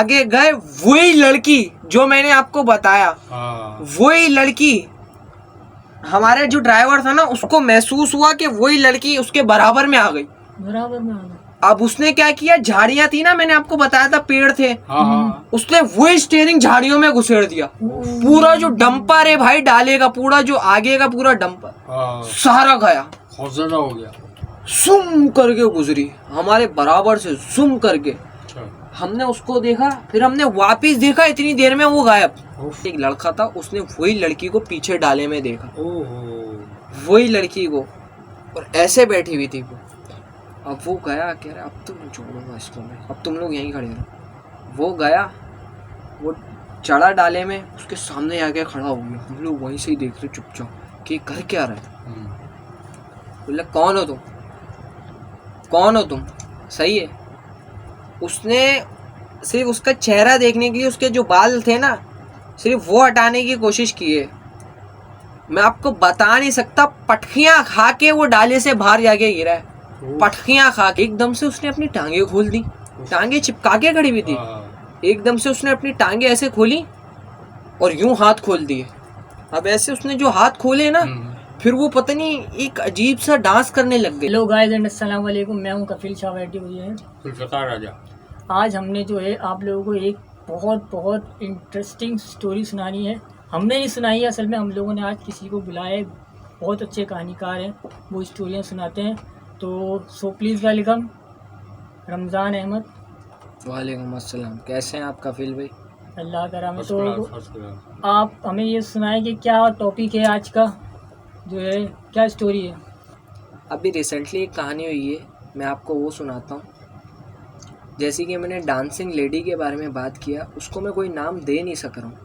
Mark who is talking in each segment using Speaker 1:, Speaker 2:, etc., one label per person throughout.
Speaker 1: आगे गए, वही लड़की जो मैंने आपको बताया, वही लड़की, हमारे जो ड्राइवर था ना उसको महसूस हुआ कि वही लड़की उसके बराबर में आ गई। अब उसने क्या किया, झाड़ियां थी ना, मैंने आपको बताया था पेड़ थे, उसने वही स्टीयरिंग झाड़ियों में घुसेड़ दिया। पूरा जो डंपर है भाई डाले का, पूरा जो आगे का पूरा डंपर सारा गया,
Speaker 2: हौसला हो गया,
Speaker 1: सुम करके गुजरी हमारे बराबर से, सुम करके। हमने उसको देखा, फिर हमने वापस देखा, इतनी देर में वो गायब। एक लड़का था, उसने वही लड़की को पीछे डाले में देखा, वही लड़की को, और ऐसे बैठी हुई थी वो। अब वो गया, कह रहा अब तो मैं छोड़ूंगा इसको, मैं अब तुम लोग यहीं खड़े रहो। वो गया, वो चढ़ा डाले में, उसके सामने आके खड़ा हो गया। हम लोग वहीं से ही देख रहे चुपचाप कि कर क्या रहा है। बोला कौन हो तुम, कौन हो तुम, सही है। उसने सिर्फ उसका चेहरा देखने के लिए उसके जो बाल थे ना, सिर्फ वो हटाने की कोशिश की है। मैं आपको बता नहीं सकता, पटखियां खा के वो डाले से बाहर जाके गिरा है, पटखियां खा के। एकदम से उसने अपनी टांगे खोल दी, टांगे चिपका के खड़ी हुई थी, एकदम से उसने अपनी टांगे ऐसे खोली और यूं हाथ खोल दिए। अब ऐसे उसने जो हाथ खोले ना, फिर वो पता नहीं एक अजीब सा डांस करने लग गए।
Speaker 3: हेलो गाइस एंड अस्सलाम वालेकुम, मैं हूं कफिल शाह, बैठी हुई है
Speaker 2: राजा।
Speaker 3: आज हमने जो है आप लोगों को एक बहुत इंटरेस्टिंग स्टोरी सुनानी है। हमने नहीं सुनाई है, असल में हम लोगों ने आज किसी को बुलाया है, बहुत अच्छे कहानीकार हैं, वो स्टोरियाँ सुनाते हैं। तो so please welcome Ramzan Ahmed.
Speaker 1: वालेकुम अस्सलाम, कैसे हैं आप कफिल भाई?
Speaker 3: अल्लाह करा में। तो आप हमें ये सुनाएं कि क्या टॉपिक है आज का, जो है क्या स्टोरी है?
Speaker 1: अभी रिसेंटली एक कहानी हुई है, मैं आपको वो सुनाता हूँ। जैसे कि मैंने डांसिंग लेडी के बारे में बात किया, उसको मैं कोई नाम दे नहीं सक रहा हूँ,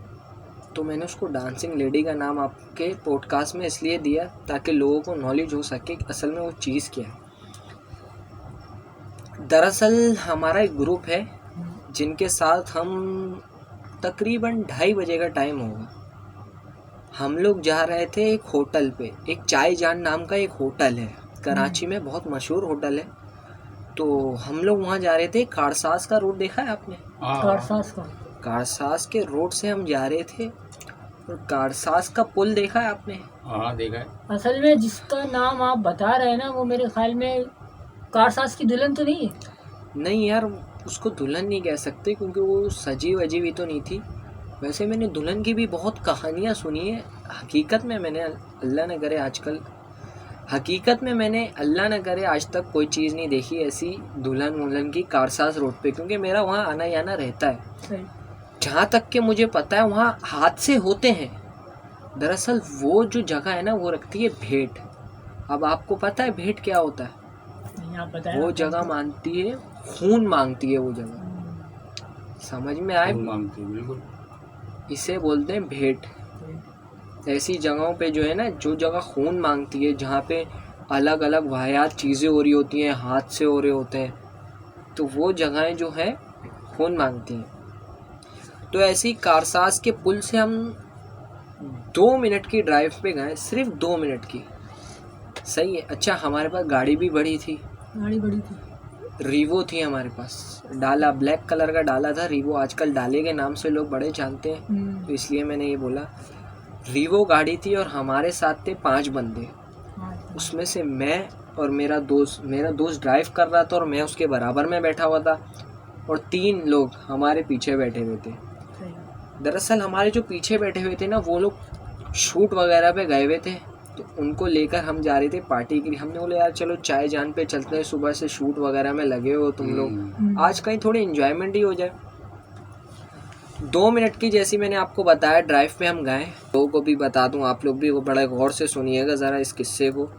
Speaker 1: तो मैंने उसको डांसिंग लेडी का नाम आपके पॉडकास्ट में इसलिए दिया ताकि लोगों को नॉलेज हो सके कि असल में वो चीज़ क्या है। दरअसल हमारा एक ग्रुप है जिनके साथ हम तकरीबन 2:30 बजे का टाइम होगा, हम लोग जा रहे थे एक होटल पे। एक चाय जान नाम का एक होटल है कराची में, बहुत मशहूर होटल है। तो हम लोग वहाँ जा रहे थे। कारसास का रोड देखा है आपने? कारसास के रोड से हम जा रहे थे, और कारसास का पुल देखा है आपने?
Speaker 2: हाँ देखा है।
Speaker 3: असल में जिसका नाम आप बता रहे हैं ना, वो मेरे ख्याल में कारसास की दुल्हन तो नहीं है?
Speaker 1: नहीं यार, उसको दुल्हन नहीं कह सकते क्योंकि वो सजी वजी भी तो नहीं थी। वैसे मैंने दुल्हन की भी बहुत कहानियाँ सुनी है। हकीकत में मैंने अल्लाह न करे आजकल, हकीकत में मैंने अल्लाह न करे आज तक कोई चीज़ नहीं देखी ऐसी दुल्हन वुल्हन की कारसास रोड पे, क्योंकि मेरा वहाँ आना जाना रहता है। जहाँ तक कि मुझे पता है वहाँ हादसे होते हैं। दरअसल वो जो जगह है ना, वो रखती है भेंट। अब आपको पता है भेंट क्या होता है? वो जगह मांगती है, खून मांगती है वो जगह, समझ में आए?
Speaker 2: बिल्कुल,
Speaker 1: इसे बोलते हैं भेंट। ऐसी जगहों पे जो है ना, जो जगह खून मांगती है, जहाँ पे अलग अलग वाहियात चीज़ें हो रही होती हैं, हादसे हो रहे होते हैं, तो वो जगहें जो है खून मांगती हैं। तो ऐसी कारसास के पुल से हम 2 मिनट की ड्राइव पे गए, सिर्फ 2 मिनट की। सही है। अच्छा, हमारे पास गाड़ी भी बड़ी थी, रीवो थी हमारे पास, डाला ब्लैक कलर का डाला था रीवो। आजकल डाले के नाम से लोग बड़े जानते हैं, तो इसलिए मैंने ये बोला। रीवो गाड़ी थी और हमारे साथ थे 5 बंदे। उसमें से मैं और मेरा दोस्त ड्राइव कर रहा था और मैं उसके बराबर में बैठा हुआ था, और 3 लोग हमारे पीछे बैठे हुए थे। दरअसल हमारे जो पीछे बैठे हुए थे ना, वो लोग शूट वगैरह पे गए हुए थे, तो उनको लेकर हम जा रहे थे पार्टी के लिए। हमने बोले यार चलो चाय जान पे चलते हैं, सुबह से शूट वगैरह में लगे हो तुम लोग, आज कहीं थोड़ी एंजॉयमेंट ही हो जाए। 2 मिनट की जैसी मैंने आपको बताया ड्राइव पे हम गए। लोगों को भी बता दूं, आप लोग भी बड़ा गौर से सुनिएगा ज़रा इस किस्से को।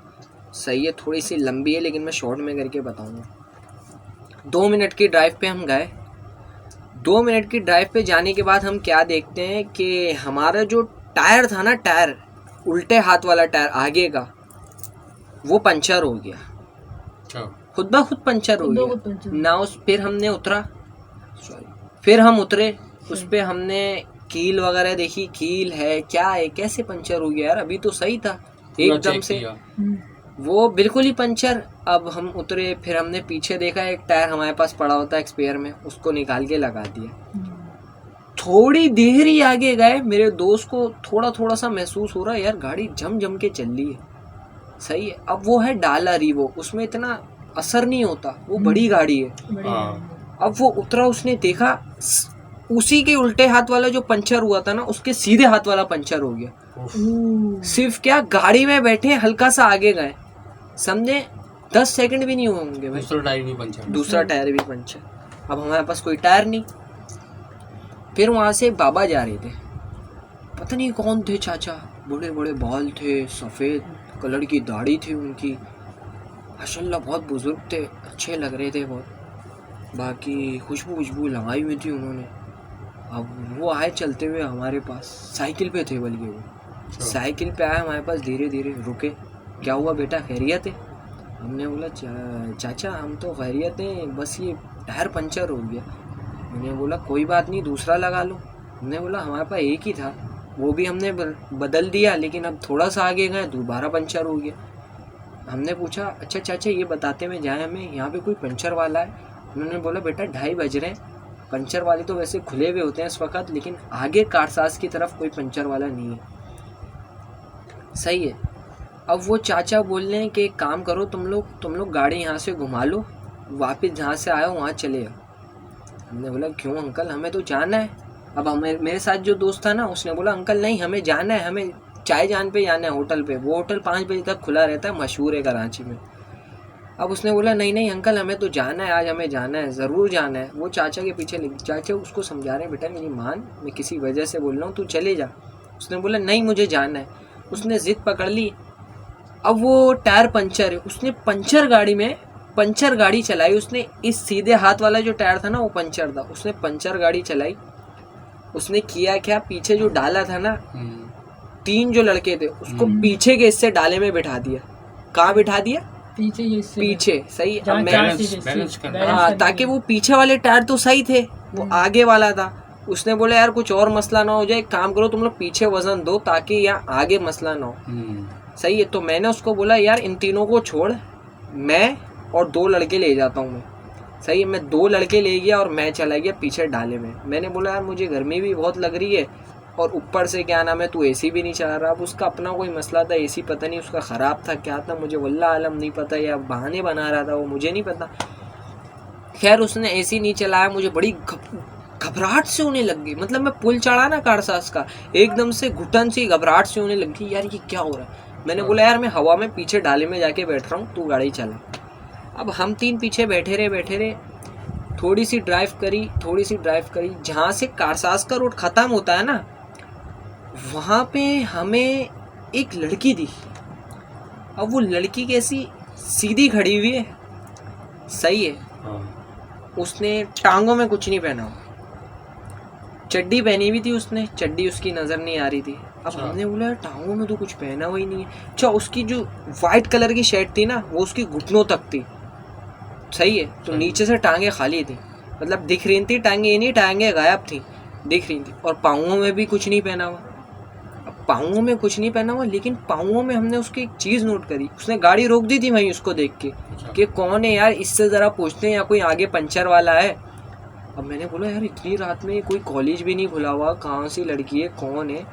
Speaker 1: सही है, थोड़ी सी लंबी है लेकिन मैं शॉर्ट में करके बताऊंगा। 2 मिनट की ड्राइव पे हम गए। 2 मिनट की ड्राइव पे जाने के बाद हम क्या देखते हैं कि हमारा जो टायर था ना, टायर उल्टे हाथ वाला टायर आगे का, वो पंचर हो गया, खुद ब खुद पंचर हो गया ना। फिर हमने फिर हम उतरे, उस पे हमने कील वगैरह देखी, कील है क्या है, कैसे पंचर हो गया यार, अभी तो सही था एकदम से। वो बिल्कुल ही पंचर। अब हम उतरे, फिर हमने पीछे देखा एक टायर हमारे पास पड़ा होता है स्पेयर में, उसको निकाल के लगा दिया। थोड़ी देर ही आगे गए, मेरे दोस्त को थोड़ा थोड़ा सा महसूस हो रहा है यार गाड़ी जम जम के चल रही है। सही है। अब वो है डाला रीवो, उसमें इतना असर नहीं होता, वो बड़ी गाड़ी है।
Speaker 2: हाँ।
Speaker 1: अब वो उतरा, उसने देखा उसी के उल्टे हाथ वाला जो पंचर हुआ था ना, उसके सीधे हाथ वाला पंचर हो गया।
Speaker 2: उफ,
Speaker 1: सिर्फ क्या, गाड़ी में बैठे हल्का सा आगे गए, समझे 10 सेकंड भी नहीं हुए होंगे भाई,
Speaker 2: दूसरा टायर भी पंचर।
Speaker 1: दूसरा टायर भी पंचर। अब हमारे पास कोई टायर नहीं। फिर वहाँ से बाबा जा रहे थे, पता नहीं कौन थे, चाचा, बड़े बड़े बाल थे, सफ़ेद कलर की दाढ़ी थी उनकी, माशाल्लाह बहुत बुजुर्ग थे, अच्छे लग रहे थे बहुत। बाकी खुशबू लगाई हुई थी उन्होंने। अब वो आए चलते हुए हमारे पास, साइकिल पे थे बल्कि वो साइकिल पे आया हमारे पास, धीरे धीरे रुके। क्या हुआ बेटा, खैरियत है? हमने बोला चाचा हम तो खैरियत हैं, बस ये टायर पंचर हो गया। उन्होंने बोला कोई बात नहीं, दूसरा लगा लो। हमने बोला हमारे पास एक ही था, वो भी हमने बदल दिया, लेकिन अब थोड़ा सा आगे गए दोबारा पंचर हो गया। हमने पूछा अच्छा चाचा ये बताते हुए जाए हमें, यहाँ पे कोई पंचर वाला है? उन्होंने बोला बेटा 2:30 बज रहे हैं, पंचर वाले तो वैसे खुले हुए होते हैं इस वक्त, लेकिन आगे कारसाज की तरफ कोई पंचर वाला नहीं है। सही है। अब वो चाचा बोल रहे हैं कि एक काम करो, तुम लोग गाड़ी यहाँ से घुमा लो, वापस जहाँ से आए हो वहाँ चले जाओ। हमने बोला क्यों अंकल, हमें तो जाना है। अब हमें, मेरे साथ जो दोस्त था ना, उसने बोला अंकल नहीं हमें जाना है, हमें चाय जान पे जाना है होटल पे, वो होटल 5 बजे तक खुला रहता है, मशहूर है कराची में। अब उसने बोला नहीं अंकल हमें तो जाना है, आज हमें जाना है, ज़रूर जाना है। वो चाचा के पीछे लगी, चाचा उसको समझा रहे हैं बेटा मेरी मान, मैं किसी वजह से बोल रहा हूँ, तू चले जा। उसने बोला नहीं मुझे जाना है। उसने ज़िद पकड़ ली। अब वो टायर पंचर है, उसने पंचर गाड़ी चलाई उसने। इस सीधे हाथ वाला जो टायर था ना वो पंचर था, उसने पंचर गाड़ी चलाई। उसने किया क्या, पीछे जो डाला था ना, 3 जो लड़के थे उसको पीछे के हिस्से डाले में बिठा दिया। कहाँ बिठा दिया? पीछे। सही। अब मैं हाँ, ताकि वो पीछे वाले टायर तो सही थे, वो आगे वाला था। उसने बोला यार कुछ और मसला ना हो जाए, एक काम करो तुम लोग पीछे वजन दो ताकि यहाँ आगे मसला ना हो। सही है। तो मैंने उसको बोला यार इन तीनों को छोड़, मैं और 2 लड़के ले जाता हूँ मैं। सही है। मैं 2 लड़के ले गया और मैं चला गया पीछे डाले में। मैंने बोला यार मुझे गर्मी भी बहुत लग रही है और ऊपर से क्या नाम है तू एसी भी नहीं चला रहा। अब उसका अपना कोई मसला था, एसी पता नहीं उसका ख़राब था क्या था, मुझे वल्लाह आलम नहीं पता, या बहाने बना रहा था वो, मुझे नहीं पता। खैर उसने एसी नहीं चलाया, मुझे बड़ी घबराहट से होने लग गई। मतलब मैं पुल चढ़ा ना कारसाज का, एकदम से घुटन सी घबराहट से होने लगी, यार ये क्या हो रहा है। मैंने बोला यार मैं हवा में पीछे डाले में जाके बैठ रहा हूँ, तू गाड़ी चला। अब हम 3 पीछे बैठे रहे। थोड़ी सी ड्राइव करी, जहाँ से कारसाज का रोड ख़त्म होता है ना, वहाँ पे हमें एक लड़की दिखी। अब वो लड़की कैसी सीधी खड़ी हुई है। सही है। उसने टांगों में कुछ नहीं पहना, चड्डी पहनी हुई थी उसने, चड्डी उसकी नज़र नहीं आ रही थी। अब हमने बोला टांगों में तो कुछ पहना हुआ ही नहीं है। अच्छा उसकी जो वाइट कलर की शर्ट थी ना वो उसकी घुटनों तक थी। सही है। तो नीचे से टांगे खाली थी, मतलब दिख रही थी टांगे, ये नहीं टांगे गायब थी, दिख रही थी। और पाँवों में भी कुछ नहीं पहना हुआ। अब पाँवों में कुछ नहीं पहना हुआ, लेकिन पाँवों में हमने उसकी एक चीज़ नोट करी। उसने गाड़ी रोक दी थी वहीं उसको देख के कि कौन है यार, इससे ज़रा पूछते हैं या कोई आगे पंचर वाला है। अब मैंने बोला यार इतनी रात में कोई कॉलेज भी नहीं खुला हुआ, कहाँ सी लड़की है, कौन है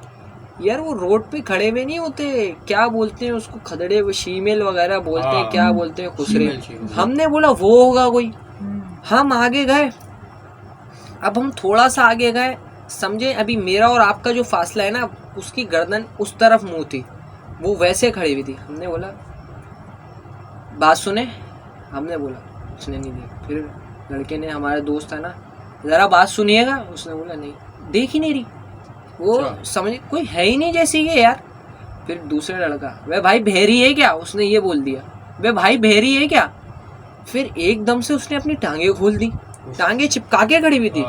Speaker 1: यार। वो रोड पे खड़े हुए नहीं होते, क्या बोलते हैं उसको, खदड़े शीमेल वगैरह बोलते हैं, क्या बोलते हैं, खुसरे। हमने बोला वो होगा कोई। हम आगे गए। अब हम थोड़ा सा आगे गए, समझे, अभी मेरा और आपका जो फासला है ना, उसकी गर्दन उस तरफ मुंह थी, वो वैसे खड़ी हुई थी। हमने बोला बात सुने, हमने बोला, उसने नहीं देखा। फिर लड़के ने, हमारे दोस्त था ना, ज़रा बात सुनिएगा। उसने बोला नहीं, देख ही नहीं रही वो, समझ कोई है ही नहीं जैसी ये यार। फिर दूसरा लड़का, वे भाई बहरी है क्या, उसने ये बोल दिया, वे भाई बहरी है क्या। फिर एकदम से उसने अपनी टांगे खोल दी, टांगे चिपका के खड़ी हुई थी।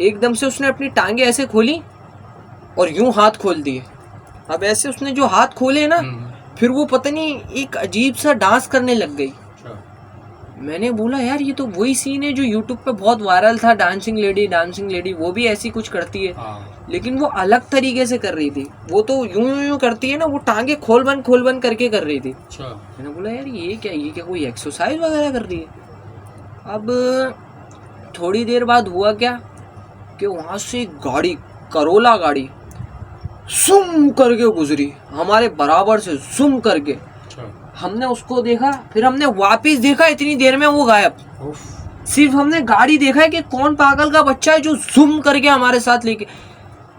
Speaker 1: एकदम से उसने अपनी टांगे ऐसे खोली और यूं हाथ खोल दिए। अब ऐसे उसने जो हाथ खोले ना, फिर वो पता नहीं एक अजीब सा डांस करने लग गई। मैंने बोला यार ये तो वही सीन है जो यूट्यूब पे बहुत वायरल था, डांसिंग लेडी वो भी ऐसी कुछ करती है,
Speaker 2: हाँ
Speaker 1: लेकिन वो अलग तरीके से कर रही थी। वो तो यूं करती है ना, वो टांगे खोल बंद करके कर रही थी।
Speaker 2: अच्छा
Speaker 1: मैंने बोला यार ये क्या कोई एक्सरसाइज वगैरह कर रही है। अब थोड़ी देर बाद हुआ क्या कि वहाँ से गाड़ी, करोला गाड़ी सुम करके गुजरी हमारे बराबर से, सुम करके।
Speaker 2: अच्छा
Speaker 1: हमने उसको देखा, फिर हमने वापस देखा, इतनी देर में वो गायब।
Speaker 2: उफ,
Speaker 1: सिर्फ हमने गाड़ी देखा है कि कौन पागल का बच्चा है जो जूम करके हमारे साथ लेके,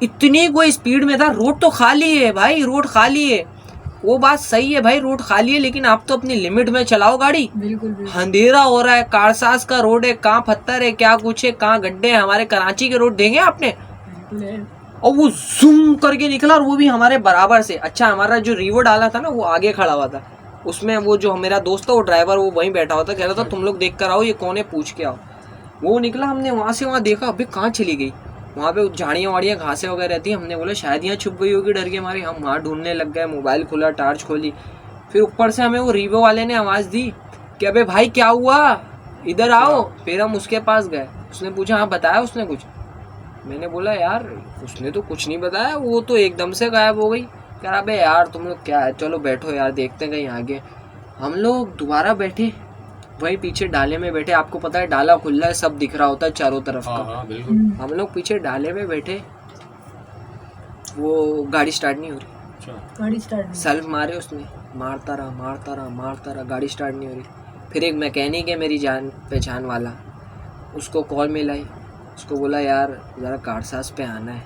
Speaker 1: इतनी कोई स्पीड में था। रोड तो खाली है भाई, रोड खाली है, वो बात सही है भाई, रोड खाली है, लेकिन आप तो अपनी लिमिट में चलाओ गाड़ी।
Speaker 3: बिल्कुल बिल्कुल।
Speaker 1: अंधेरा हो रहा है, कारसास का रोड है, कहाँ पत्थर है, क्या कुछ है, कहाँ गड्ढे हैं। हमारे कराची के रोड देंगे आपने?
Speaker 3: बिल्कुल है।
Speaker 1: और वो जूम करके निकला, और वो भी हमारे बराबर से। अच्छा, हमारा जो रिवो डाला था ना, वो आगे खड़ा हुआ था, उसमें वो जो मेरा दोस्त था, वो ड्राइवर, वो वहीं बैठा हुआ था, कह रहा था तुम लोग देख कर आओ ये कौन है, पूछ के आओ। वो निकला, हमने वहाँ से वहाँ देखा, अभी कहाँ चली गई। वहाँ पे झाड़ियाँ वाड़ियाँ घासें वगैरह रहती हैं। हमने बोला शायद यहाँ छुप गई होगी डर के मारे। हम वहाँ ढूंढने लग गए, मोबाइल खोला, टार्च खोली। फिर ऊपर से हमें वो रिवो वाले ने आवाज़ दी कि अबे भाई क्या हुआ, इधर आओ। फिर हम उसके पास गए, उसने पूछा हाँ बताया उसने कुछ? मैंने बोला यार उसने तो कुछ नहीं बताया, वो तो एकदम से गायब हो गई। कह रहा अबे यार तुम लोग क्या है, चलो बैठो यार देखते हैं कहीं आगे। हम लोग दोबारा बैठे, वही पीछे डाले में बैठे। आपको पता है डाला खुला है, सब दिख रहा होता है चारों तरफ
Speaker 2: हाँ
Speaker 1: का।
Speaker 2: हाँ बिल्कुल।
Speaker 1: हम लोग पीछे डाले में बैठे, वो गाड़ी स्टार्ट नहीं हो रही।
Speaker 2: अच्छा
Speaker 3: गाड़ी स्टार्ट नहीं।
Speaker 1: सेल्फ मारे उसने, मारता रहा, गाड़ी स्टार्ट नहीं हो रही। फिर एक मैकेनिक है मेरी जान पहचान वाला, उसको कॉल मिलाई, उसको बोला यार ज़रा कारसास पे आना है,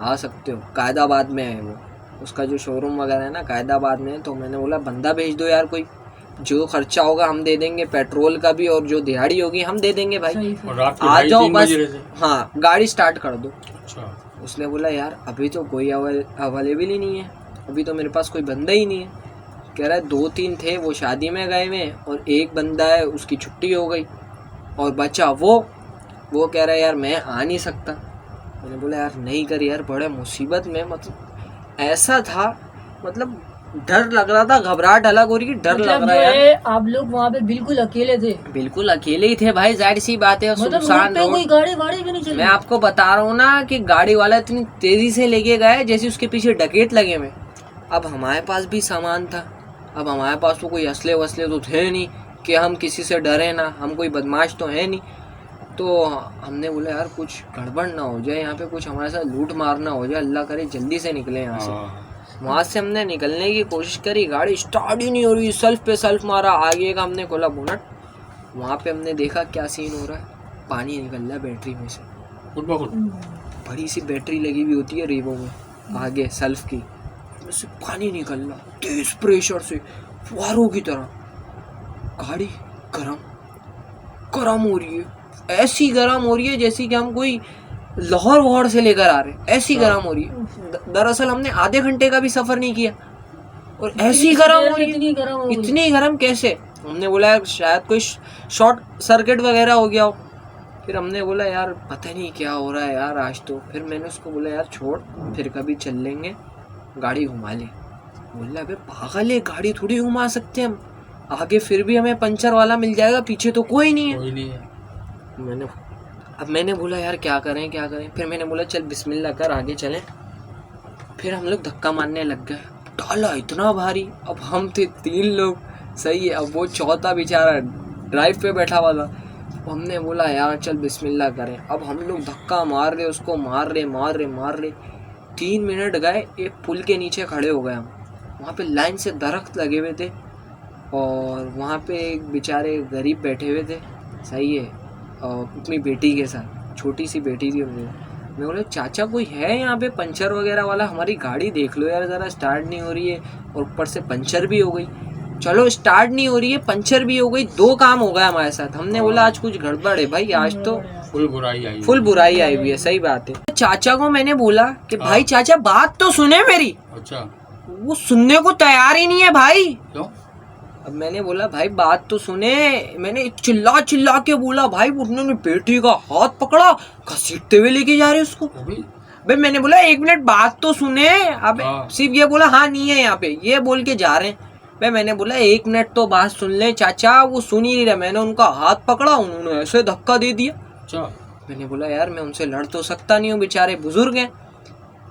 Speaker 1: आ सकते हो? कायदाबाद में है वो, उसका जो शोरूम वगैरह है ना कायदाबाद में है। तो मैंने बोला बंदा भेज दो यार कोई, जो खर्चा होगा हम दे देंगे, पेट्रोल का भी, और जो दिहाड़ी होगी हम दे देंगे भाई,
Speaker 3: सही से।
Speaker 2: और रात के
Speaker 1: आ जाओ
Speaker 2: 2:30
Speaker 1: बस,
Speaker 2: बज रहे थे।
Speaker 1: हाँ गाड़ी स्टार्ट कर दो।
Speaker 2: अच्छा
Speaker 1: उसने बोला यार अभी तो कोई अवेलेबल ही नहीं है, अभी तो मेरे पास कोई बंदा ही नहीं है। कह रहा है 2-3 थे वो शादी में गए हुए, और एक बंदा है उसकी छुट्टी हो गई, और बचा वो कह रहा है यार मैं आ नहीं सकता। मैंने बोला यार नहीं कर यार, बड़े मुसीबत में, मतलब ऐसा था, मतलब डर लग रहा था, घबराहट अलग हो रही, डर लग
Speaker 3: मतलब
Speaker 1: रहा
Speaker 3: जो
Speaker 1: है यार।
Speaker 3: है आप लोग वहाँ पे बिल्कुल अकेले थे,
Speaker 1: बिल्कुल अकेले ही थे भाई, जाहिर सी बात है,
Speaker 3: मतलब
Speaker 1: सुनसान
Speaker 3: रोड पे
Speaker 1: रोड।
Speaker 3: कोई गाड़ी वाड़ी भी नहीं चली।
Speaker 1: मैं आपको बता रहा हूँ ना कि गाड़ी वाला इतनी तेजी से लेके गए जैसे उसके पीछे डकैत लगे हुए। अब हमारे पास भी सामान था, अब हमारे पास तो कोई असले वसले तो थे नहीं कि हम किसी से डरे ना, हम कोई बदमाश तो है नहीं। तो हमने बोला यार कुछ गड़बड़ ना हो जाए, यहाँ पे कुछ हमारे साथ लूट मार ना हो जाए, अल्लाह करे जल्दी से निकले यहाँ से।
Speaker 2: हाँ
Speaker 1: वहाँ से हमने निकलने की कोशिश करी, गाड़ी स्टार्ट ही नहीं हो रही, सेल्फ पे सेल्फ मारा, आगे का हमने खोला बोनट, वहाँ पे हमने देखा क्या सीन हो रहा है, पानी निकल रहा है बैटरी में से।
Speaker 2: खुद ब खुद।
Speaker 1: बड़ी सी बैटरी लगी हुई होती है रीवो में आगे सेल्फ की, उसमें से पानी निकल रहा तेज प्रेशर से, फुहारों की तरह। गाड़ी गरम हो रही है, ऐसी गरम हो रही है जैसे कि हम कोई लाहौर वहौर से लेकर आ रहे हैं, ऐसी गरम हो रही है। दरअसल हमने आधे घंटे का भी सफर नहीं किया, और ऐसी गरम हो रही है।
Speaker 3: इतनी गर्म हो गई।
Speaker 1: इतनी गरम कैसे? हमने बोला यार शायद कोई शॉर्ट सर्किट वगैरह हो गया हो। फिर हमने बोला यार पता नहीं क्या हो रहा है यार आज तो। फिर मैंने उसको बोला यार छोड़, फिर कभी चल लेंगे, गाड़ी घुमा ले। बोला अबे पागल है, गाड़ी थोड़ी घुमा सकते हम, आगे फिर भी हमें पंचर वाला मिल जाएगा, पीछे तो कोई नहीं है।
Speaker 2: कोई नहीं है।
Speaker 1: मैंने बोला यार क्या करें। फिर मैंने बोला चल बिस्मिल्लाह कर आगे चलें। फिर हम लोग धक्का मारने लग गए, डाला इतना भारी, अब हम थे 3 लोग, सही है, अब वो चौथा बेचारा ड्राइव पे बैठा हुआ था। हमने बोला यार चल बिस्मिल्लाह करें। अब हम लोग धक्का मार रहे, उसको मार रहे। 3 मिनट गए, एक पुल के नीचे खड़े हो गए हम। वहाँ पे लाइन से दरख्त लगे हुए थे, और वहाँ पे एक बेचारे गरीब बैठे हुए थे, सही है, और अपनी बेटी के साथ, छोटी सी बेटी थी उनकी। मैं बोला चाचा कोई है यहाँ पे पंचर वगैरह वाला, हमारी गाड़ी देख लो यार ज़रा, स्टार्ट नहीं हो रही है, और ऊपर से पंचर भी हो गई। चलो स्टार्ट नहीं हो रही है, पंचर भी हो गई, 2 काम हो गया हमारे साथ। हमने बोला आज कुछ गड़बड़ है भाई, आज तो
Speaker 2: फुल बुराई आई।
Speaker 1: फुल बुराई आई हुई है, सही बात है। चाचा को मैंने बोला कि भाई चाचा बात तो सुने मेरी,
Speaker 2: अच्छा
Speaker 1: वो सुनने को तैयार ही नहीं है भाई।
Speaker 2: क्यों?
Speaker 1: अब मैंने बोला भाई बात तो सुने, मैंने चिल्ला के बोला भाई, उन्होंने बेटी का हाथ पकड़ा, घसीटते हुए लेके जा रहे उसको।
Speaker 2: अभी
Speaker 1: भाई मैंने बोला 1 मिनट बात तो सुने। अब
Speaker 2: हाँ।
Speaker 1: सिर्फ ये बोला हाँ नहीं है यहाँ पे, ये बोल के जा रहे हैं। भाई मैंने बोला 1 मिनट तो बात सुन ले चाचा, वो सुन ही नहीं रहा। मैंने उनका हाथ पकड़ा, उन्होंने ऐसे धक्का दे दिया।
Speaker 2: अच्छा।
Speaker 1: मैंने बोला यार मैं उनसे लड़ तो सकता नहीं हूँ, बेचारे बुजुर्ग हैं,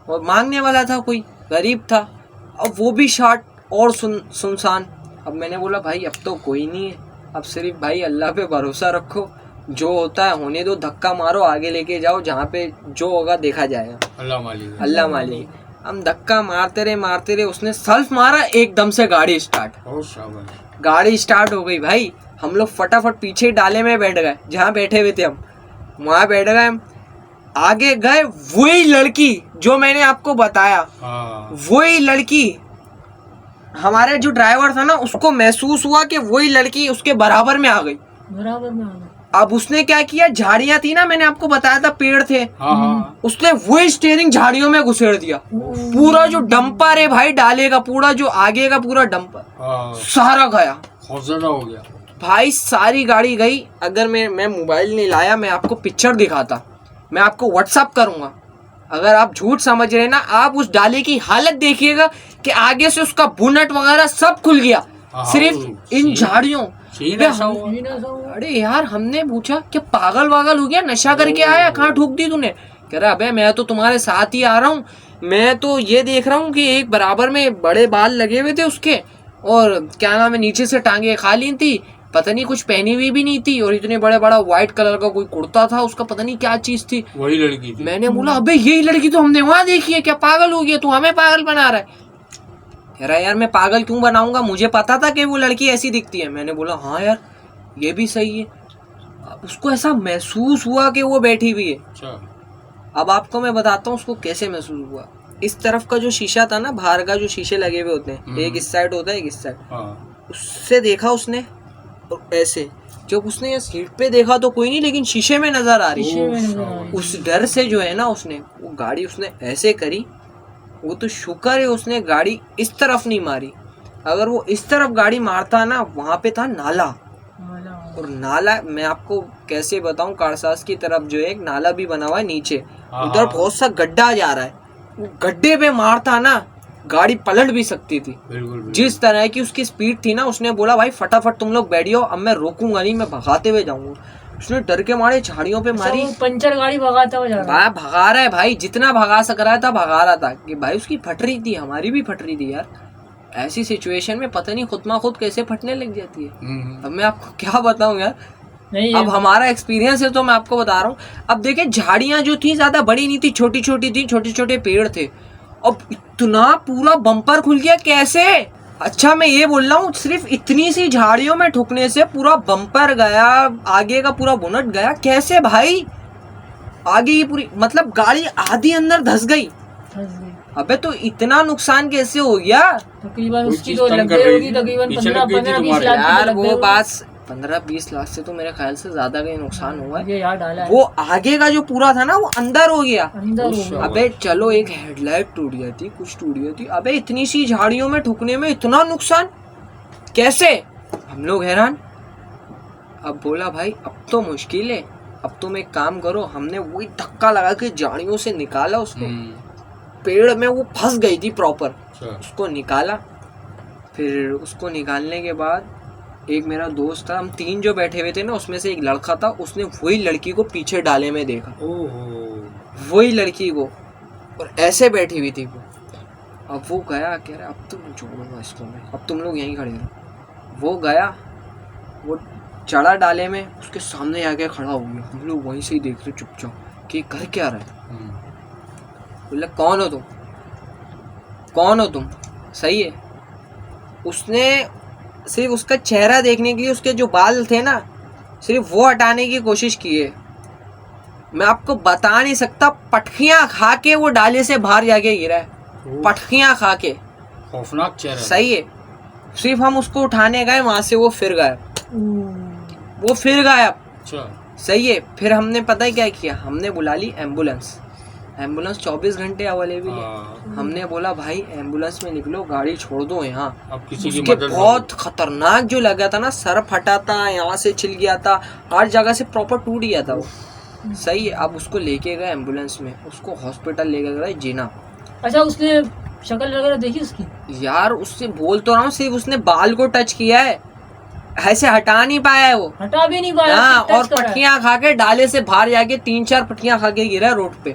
Speaker 1: और मांगने वाला था, कोई गरीब था, अब वो भी शार्ट और सुनसान। अब मैंने बोला भाई अब तो कोई नहीं है, अब सिर्फ भाई अल्लाह पे भरोसा रखो, जो होता है होने दो, धक्का मारो, आगे लेके जाओ, जहाँ पे जो होगा देखा जाएगा,
Speaker 2: अल्लाह मालिक।
Speaker 1: अल्लाह मालिक। हम धक्का मारते रहे, उसने सेल्फ मारा, एकदम से गाड़ी स्टार्ट,
Speaker 2: बहुत शाबाश।
Speaker 1: गाड़ी स्टार्ट हो गई भाई। हम लोग फटाफट पीछे डाले में बैठ गए, जहाँ बैठे हुए थे हम वहाँ बैठ गए। आगे गए, वही लड़की जो मैंने आपको बताया,
Speaker 2: हाँ।
Speaker 1: वही लड़की, हमारे जो ड्राइवर था ना उसको महसूस हुआ कि वही लड़की उसके बराबर में आ गई।
Speaker 3: बराबर में आ गए।
Speaker 1: अब उसने क्या किया, झाड़ियां थी ना, मैंने आपको बताया था पेड़ थे,
Speaker 2: हाँ।
Speaker 1: उसने वही स्टीयरिंग झाड़ियों में घुसेड़ दिया। पूरा जो डंपर है भाई डाले का, पूरा जो आगे का पूरा डंपर
Speaker 2: हाँ।
Speaker 1: सारा गया
Speaker 2: बहुत ज्यादा हो गया
Speaker 1: भाई, सारी गाड़ी गई। अगर मैं मोबाइल नहीं लाया, मैं आपको पिक्चर दिखाता, मैं आपको व्हाट्सअप करूंगा। अगर आप झूठ समझ रहे ना, आप उस डाले की हालत देखिएगा कि आगे से उसका बुनेट वगैरह सब खुल गया, सिर्फ इन झाड़ियों। अरे यार हमने पूछा कि पागल वागल हो गया, नशा करके आया, कहाँ ठोक दी तूने? कह रहा अबे मैं तो तुम्हारे साथ ही आ रहा हूँ, मैं तो ये देख रहा हूँ कि एक बराबर में बड़े बाल लगे हुए थे उसके, और क्या नाम है, नीचे से टांगे खाली थी, पता नहीं कुछ पहनी हुई भी नहीं थी, और इतने बड़े बड़ा व्हाइट कलर का कोई कुर्ता था उसका, पता नहीं क्या चीज थी।
Speaker 2: वही लड़की थी।
Speaker 1: मैंने बोला अबे यही लड़की तो हमने वहां देखी है, क्या पागल हो गया तू, हमें पागल बना रहा है? कह रहा यार मैं पागल क्यों बनाऊंगा, मुझे पता था कि वो लड़की ऐसी दिखती है। मैंने बोला हाँ यार ये भी सही है। उसको ऐसा महसूस हुआ कि वो बैठी हुई है।
Speaker 2: अच्छा।
Speaker 1: अब आपको मैं बताता हूँ उसको कैसे महसूस हुआ। इस तरफ का जो शीशा था ना, बाहर का जो शीशे लगे हुए होते हैं, एक इस साइड होता है एक इस साइड,
Speaker 2: हाँ।
Speaker 1: उससे देखा उसने, और ऐसे जब उसने ये सीट पे देखा तो कोई नहीं, लेकिन शीशे में नजर आ रही। उस डर से जो है ना, उसने वो गाड़ी उसने ऐसे करी, वो तो शुक्र है उसने गाड़ी इस तरफ नहीं मारी, अगर वो इस तरफ गाड़ी मारता ना, वहां पे था नाला, और नाला मैं आपको कैसे बताऊं, कारसास की तरफ जो है एक नाला भी बना हुआ है नीचे, उधर बहुत सा गड्ढा जा रहा है, वो गड्ढे पे मारता ना, गाड़ी पलट भी सकती थी।
Speaker 2: बिल्कुल।
Speaker 1: जिस तरह की उसकी स्पीड थी ना, उसने बोला भाई फटाफट तुम लोग बैठियो, अब मैं रोकूंगा नहीं, मैं भगाते हुए जाऊंगा। उसने डर के मारे झाड़ियों पे मारी,
Speaker 3: पंचर गाड़ी भगाता हुआ जा रहा है।
Speaker 1: भगा रहा है भाई, जितना भगा सक रहा था भगा रहा था, कि भाई उसकी फट रही थी, हमारी भी फट रही थी यार। ऐसी सिचुएशन में पता नहीं खुद खुद कैसे फटने लग जाती है। अब मैं आपको क्या बताऊं यार,
Speaker 3: नहीं
Speaker 1: अब हमारा एक्सपीरियंस है तो मैं आपको बता रहा हूँ। अब देखिए झाड़ियां जो थी ज्यादा बड़ी नहीं थी, छोटी छोटी थी, छोटे छोटे पेड़ थे, अब इतना पूरा बम्पर खुल गया कैसे? अच्छा मैं ये बोल रहा हूँ, सिर्फ इतनी सी झाड़ियों में ठुकने से पूरा बम्पर गया, आगे का पूरा बोनट गया, कैसे भाई? आगे की पूरी मतलब गाड़ी आधी अंदर धस गई। अबे तो इतना नुकसान कैसे हो गया?
Speaker 3: तकरीबन उसकी तो लग गई होगी तकरीबन 15-20 लाख
Speaker 1: यार, वो बात 15-20 लाख से तो मेरे ख्याल से ज्यादा का नुकसान हुआ है।
Speaker 3: ये याद डाला है।
Speaker 1: वो आगे का जो पूरा था ना, वो अंदर हो गया।
Speaker 3: अंदर हो गया।
Speaker 1: अबे चलो एक हेडलाइट टूट गई थी, कुछ टूट गई थी, अबे इतनी सी झाड़ियों में ठुकने में इतना नुकसान कैसे? हम लोग हैरान। अब बोला भाई अब तो मुश्किल है, अब तुम एक काम करो, हमने वही धक्का लगा के झाड़ियों से निकाला उसको, पेड़ में वो फंस गई थी प्रॉपर, उसको निकाला। फिर उसको निकालने के बाद एक मेरा दोस्त था, हम 3 जो बैठे हुए थे ना, उसमें से एक लड़का था, उसने वही लड़की को पीछे डाले में देखा, वही लड़की को, और ऐसे बैठी हुई थी वो। अब वो गया, कह रहा अब तुम छोड़ूंगा इसको मैं, अब तुम लोग यहीं खड़े रहो। वो गया, वो चढ़ा डाले में, उसके सामने आके खड़ा हो गया। हम लोग वहीं से ही देख रहे चुपचाप कि कर क्या रहा है। बोला कौन हो तुम, कौन हो तुम? सही है, उसने सिर्फ उसका चेहरा देखने के लिए उसके जो बाल थे ना, सिर्फ वो हटाने की कोशिश की है। मैं आपको बता नहीं सकता, पटखियां खा के वो डाले से बाहर जाके गिरा है, पटखियां खा के।
Speaker 2: खौफनाक चेहरा।
Speaker 1: सही है, सिर्फ हम उसको उठाने गए, वहां से वो फिर गायब, वो फिर गायब। सही है, फिर हमने पता है क्या किया, हमने बुला ली एम्बुलेंस। एम्बुलेंस 24 घंटे अवेलेबल है। हमने बोला भाई एम्बुलेंस में निकलो, गाड़ी छोड़ दो यहाँ। उसके बहुत खतरनाक जो लगा था ना, सर फटा था, यहाँ से छिल गया था, हर जगह से प्रॉपर टूट गया था वो। सही है, अब उसको लेके गए एम्बुलेंस में, उसको हॉस्पिटल लेके गए जीना।
Speaker 3: अच्छा उसने शक्ल वगैरह देखी उसकी?
Speaker 1: यार उससे बोल तो रहा हूँ, सिर्फ उसने बाल को टच किया है, ऐसे हटा नहीं पाया है वो।
Speaker 3: हटा भी नहीं पाया,
Speaker 1: हाँ,
Speaker 3: टच
Speaker 1: और
Speaker 3: करा है।
Speaker 1: पट्टियां खा के डाले से बाहर जाके 3-4 पट्टियां खा के गिरा रोड पे।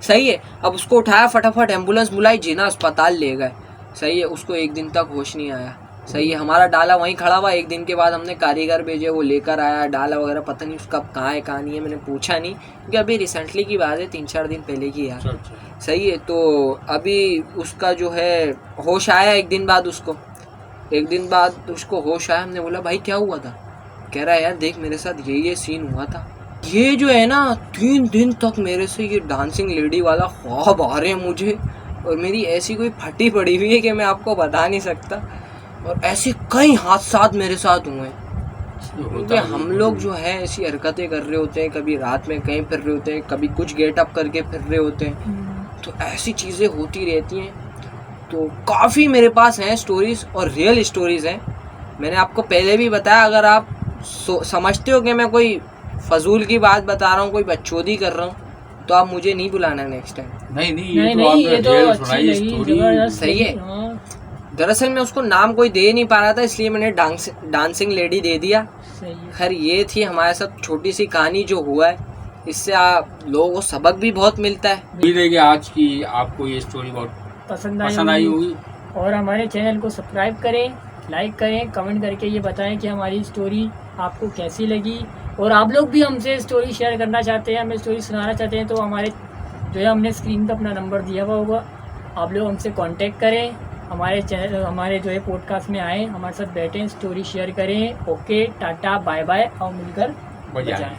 Speaker 1: सही है, अब उसको उठाया, फटाफट एम्बुलेंस बुलाई, जिना अस्पताल ले गए। सही है, उसको 1 दिन तक होश नहीं आया। सही है, हमारा डाला वहीं खड़ा हुआ। 1 दिन के बाद हमने कारीगर भेजे, वो लेकर आया डाला वगैरह। पता नहीं उसका कहाँ है कहाँ नहीं है, मैंने पूछा नहीं, क्योंकि अभी रिसेंटली की बात है, 3-4 दिन पहले की यार।
Speaker 2: अच्छा।
Speaker 1: सही है, तो अभी उसका जो है होश आया 1 दिन बाद उसको। 1 दिन बाद उसको होश आया। हमने बोला भाई क्या हुआ था? कह रहा है यार देख मेरे साथ ये सीन हुआ था। ये जो है ना 3 दिन तक मेरे से ये डांसिंग लेडी वाला ख्वाब आ रहे हैं मुझे, और मेरी ऐसी कोई फटी पड़ी हुई है कि मैं आपको बता नहीं सकता। और ऐसे कई हादसात मेरे साथ हुए हैं, क्योंकि हम लोग जो है ऐसी हरकतें कर रहे होते हैं, कभी रात में कहीं फिर रहे होते हैं, कभी कुछ गेटअप करके फिर रहे होते हैं, तो ऐसी चीज़ें होती रहती हैं। तो काफ़ी मेरे पास हैं स्टोरीज़, और रियल स्टोरीज़ हैं। मैंने आपको पहले भी बताया, अगर आप समझते हो कि मैं कोई फजूल की बात बता रहा हूँ, कोई बकचोदी कर रहा हूँ, तो आप मुझे नहीं बुलाना नेक्स्ट टाइम।
Speaker 2: नहीं
Speaker 3: नहीं, ये तो
Speaker 2: रियल
Speaker 3: अच्छी
Speaker 2: सुनाई
Speaker 3: लगी,
Speaker 2: स्टोरी।
Speaker 3: जबरदस्त
Speaker 1: सही है।
Speaker 3: लगी, हाँ,
Speaker 1: दरअसल मैं उसको नाम कोई दे नहीं पा रहा था, इसलिए मैंने डांसिंग लेडी दे दिया।
Speaker 3: सही है।
Speaker 1: खैर ये थी हमारे साथ छोटी सी कहानी जो हुआ है। इससे आप लोगों को सबक भी बहुत मिलता है।
Speaker 2: उम्मीद है कि आज की आपको ये स्टोरी बहुत
Speaker 3: पसंद
Speaker 2: पसंद आई होगी।
Speaker 3: और हमारे चैनल को सब्सक्राइब करें, लाइक करें, कमेंट करके ये बताएं कि हमारी स्टोरी आपको कैसी लगी। और आप लोग भी हमसे स्टोरी शेयर करना चाहते हैं, हमें स्टोरी सुनाना चाहते हैं, तो हमारे जो है हमने स्क्रीन पर अपना नंबर दिया हुआ होगा, आप लोग हमसे कांटेक्ट करें, हमारे चैनल हमारे जो है पॉडकास्ट में आएँ, हमारे साथ बैठें, स्टोरी शेयर करें। ओके, टाटा, बाय बाय, और मिलकर
Speaker 2: बजाएं।